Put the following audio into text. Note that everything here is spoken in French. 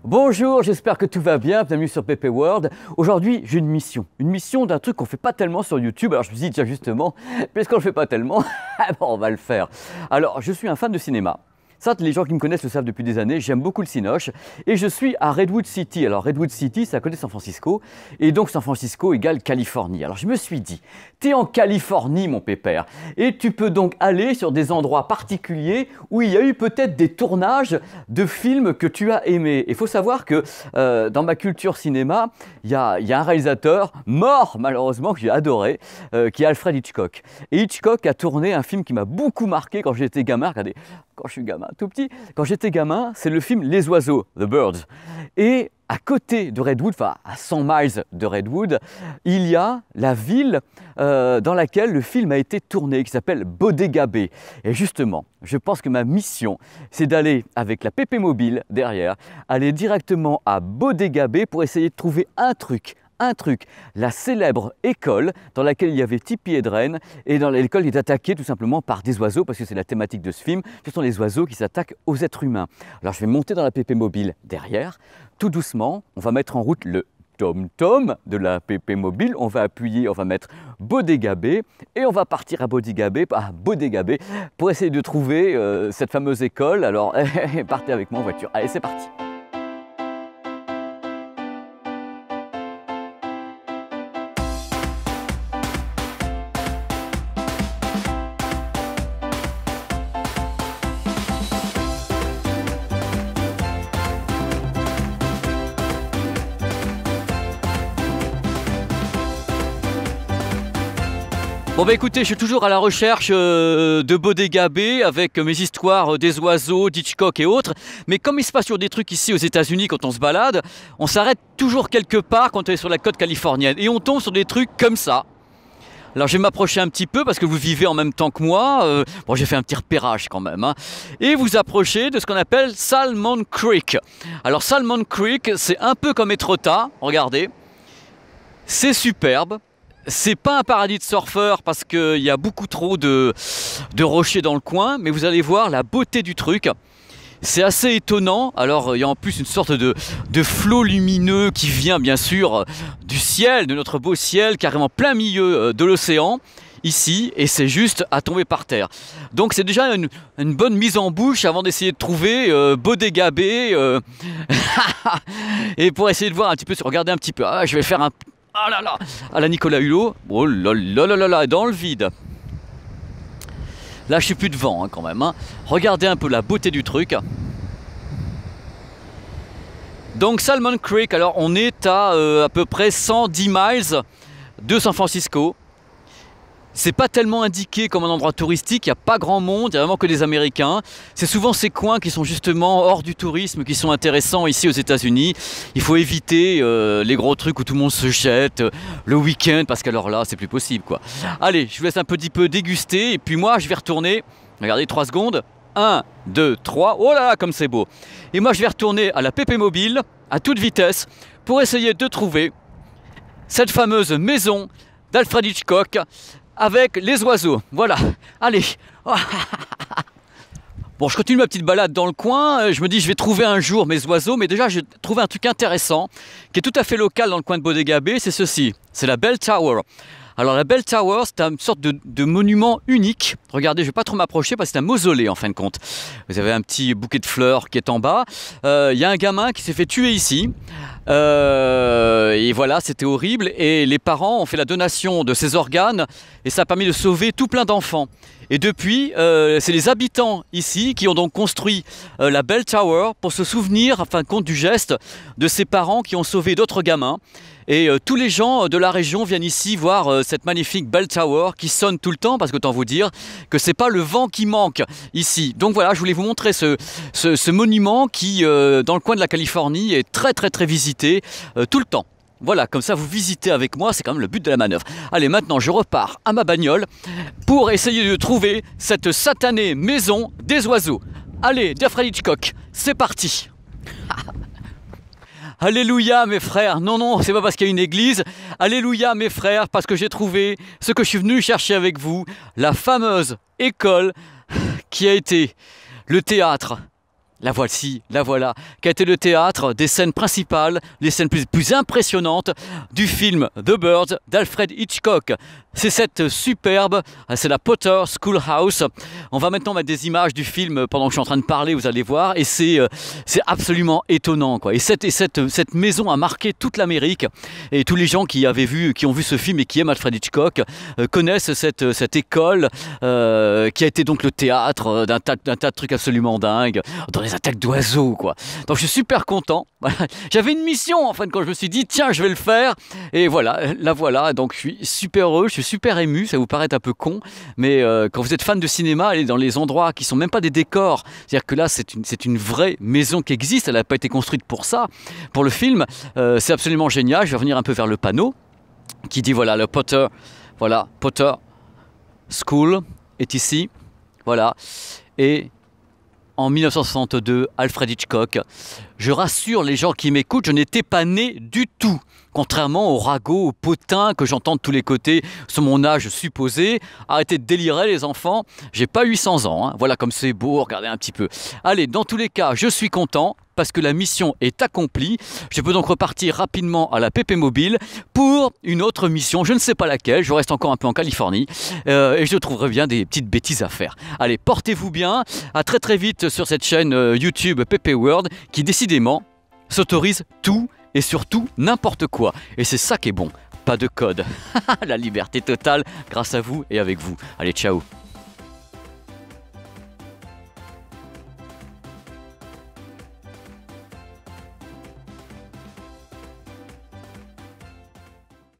Bonjour, j'espère que tout va bien, bienvenue sur PP World. Aujourd'hui, j'ai une mission d'un truc qu'on fait pas tellement sur YouTube. Alors je me suis dit, tiens justement, puisqu'on le fait pas tellement, bon, on va le faire. Alors, je suis un fan de cinéma. Ça, les gens qui me connaissent le savent depuis des années, j'aime beaucoup le cinoche et je suis à Redwood City. Alors Redwood City, c'est à côté de San Francisco et donc San Francisco égale Californie. Alors je me suis dit, t'es en Californie mon pépère et tu peux donc aller sur des endroits particuliers où il y a eu peut-être des tournages de films que tu as aimés. Il faut savoir que dans ma culture cinéma, il y a un réalisateur mort malheureusement que j'ai adoré, qui est Alfred Hitchcock. Et Hitchcock a tourné un film qui m'a beaucoup marqué quand j'étais gamin. Regardez, quand je suis gamin, tout petit, quand j'étais gamin, c'est le film Les Oiseaux, The Birds. Et à côté de Redwood, enfin à 100 miles de Redwood, il y a la ville dans laquelle le film a été tourné, qui s'appelle Bodega Bay. Et justement, je pense que ma mission, c'est d'aller avec la PP Mobile derrière, aller directement à Bodega Bay pour essayer de trouver un truc, la célèbre école dans laquelle il y avait Tippi Hedren et dans l'école est attaquée tout simplement par des oiseaux parce que c'est la thématique de ce film, ce sont les oiseaux qui s'attaquent aux êtres humains. Alors je vais monter dans la PP Mobile derrière, tout doucement, on va mettre en route le tom-tom de la PP Mobile, on va appuyer, on va mettre Bodega Bay et on va partir à Bodega Bay pour essayer de trouver cette fameuse école. Alors partez avec moi en voiture, allez c'est parti. Bon bah écoutez, je suis toujours à la recherche de Bodega Bay avec mes histoires des oiseaux, d'Hitchcock et autres. Mais comme il se passe sur des trucs ici aux États-Unis quand on se balade, on s'arrête toujours quelque part quand on est sur la côte californienne. Et on tombe sur des trucs comme ça. Alors je vais m'approcher un petit peu parce que vous vivez en même temps que moi. Bon, j'ai fait un petit repérage quand même. Hein. Et vous approchez de ce qu'on appelle Salmon Creek. Alors Salmon Creek, c'est un peu comme Etretat, regardez. C'est superbe. C'est pas un paradis de surfeurs parce qu'il y a beaucoup trop de rochers dans le coin, mais vous allez voir la beauté du truc. C'est assez étonnant. Alors il y a en plus une sorte de flot lumineux qui vient bien sûr du ciel, de notre beau ciel, carrément plein milieu de l'océan, ici, et c'est juste à tomber par terre. Donc c'est déjà une bonne mise en bouche avant d'essayer de trouver Bodega Bay. Et pour essayer de voir un petit peu, regarder un petit peu, je vais faire un... Ah là là, à la Nicolas Hulot, oh là là là là là, dans le vide. Là, je suis plus devant hein, quand même. Hein. Regardez un peu la beauté du truc. Donc Salmon Creek, alors on est à peu près 110 miles de San Francisco. C'est pas tellement indiqué comme un endroit touristique, il n'y a pas grand monde, il n'y a vraiment que des Américains. C'est souvent ces coins qui sont justement hors du tourisme, qui sont intéressants ici aux États-Unis. Il faut éviter les gros trucs où tout le monde se jette le week-end, parce qu'alors là, c'est plus possible quoi. Allez, je vous laisse un petit peu déguster, et puis moi, je vais retourner, regardez, 3 secondes. 1, 2, 3, oh là là, comme c'est beau. Et moi, je vais retourner à la PP Mobile, à toute vitesse, pour essayer de trouver cette fameuse maison d'Alfred Hitchcock, avec les oiseaux, voilà, allez. Bon, je continue ma petite balade dans le coin, je me dis je vais trouver un jour mes oiseaux, mais déjà j'ai trouvé un truc intéressant, qui est tout à fait local dans le coin de Bodega Bay, c'est ceci, c'est la Bell Tower. Alors la Bell Tower, c'est une sorte de monument unique. Regardez, je ne vais pas trop m'approcher parce que c'est un mausolée en fin de compte. Vous avez un petit bouquet de fleurs qui est en bas. Il y a un gamin qui s'est fait tuer ici. Et voilà, c'était horrible. Et les parents ont fait la donation de ses organes et ça a permis de sauver tout plein d'enfants. Et depuis, c'est les habitants ici qui ont donc construit la Bell Tower pour se souvenir, en fin de compte, du geste de ces parents qui ont sauvé d'autres gamins. Et tous les gens de la région viennent ici voir cette magnifique Bell Tower qui sonne tout le temps, parce qu'autant vous dire que c'est pas le vent qui manque ici. Donc voilà, je voulais vous montrer ce monument qui, dans le coin de la Californie, est très très très visité tout le temps. Voilà, comme ça vous visitez avec moi, c'est quand même le but de la manœuvre. Allez, maintenant je repars à ma bagnole pour essayer de trouver cette satanée maison des oiseaux. Allez, d'Alfred Hitchcock, c'est parti. Alléluia mes frères, non non, c'est pas parce qu'il y a une église. Alléluia mes frères, parce que j'ai trouvé ce que je suis venu chercher avec vous, la fameuse école qui a été le théâtre La voici, la voilà, qui a été le théâtre des scènes principales, les scènes plus impressionnantes du film The Birds d'Alfred Hitchcock. C'est cette superbe, c'est la Potter Schoolhouse. On va maintenant mettre des images du film pendant que je suis en train de parler, vous allez voir, et c'est absolument étonnant, quoi. Et cette maison a marqué toute l'Amérique, et tous les gens qui ont vu ce film et qui aiment Alfred Hitchcock connaissent cette école qui a été donc le théâtre d'un tas de trucs absolument dingues, dans les attaques d'oiseaux, quoi. Donc je suis super content. J'avais une mission en fait quand je me suis dit tiens je vais le faire, et voilà, la voilà. Donc je suis super heureux, je suis super ému. Ça vous paraît un peu con, mais quand vous êtes fan de cinéma, allez dans les endroits qui sont même pas des décors, c'est-à-dire que là c'est une vraie maison qui existe, elle n'a pas été construite pour ça, pour le film. C'est absolument génial. Je vais revenir un peu vers le panneau qui dit voilà le Potter, voilà Potter School est ici, voilà. Et en 1962, Alfred Hitchcock. Je rassure les gens qui m'écoutent, je n'étais pas né du tout. Contrairement aux ragots, aux potins que j'entends de tous les côtés sur mon âge supposé. Arrêtez de délirer les enfants, j'ai pas 800 ans. Hein. Voilà comme c'est beau, regardez un petit peu. Allez, dans tous les cas, je suis content parce que la mission est accomplie. Je peux donc repartir rapidement à la PP Mobile pour une autre mission. Je ne sais pas laquelle, je reste encore un peu en Californie et je trouverai bien des petites bêtises à faire. Allez, portez-vous bien, à très très vite sur cette chaîne YouTube PP World qui décidément s'autorise tout et surtout n'importe quoi. Et c'est ça qui est bon, pas de code. La liberté totale grâce à vous et avec vous. Allez, ciao.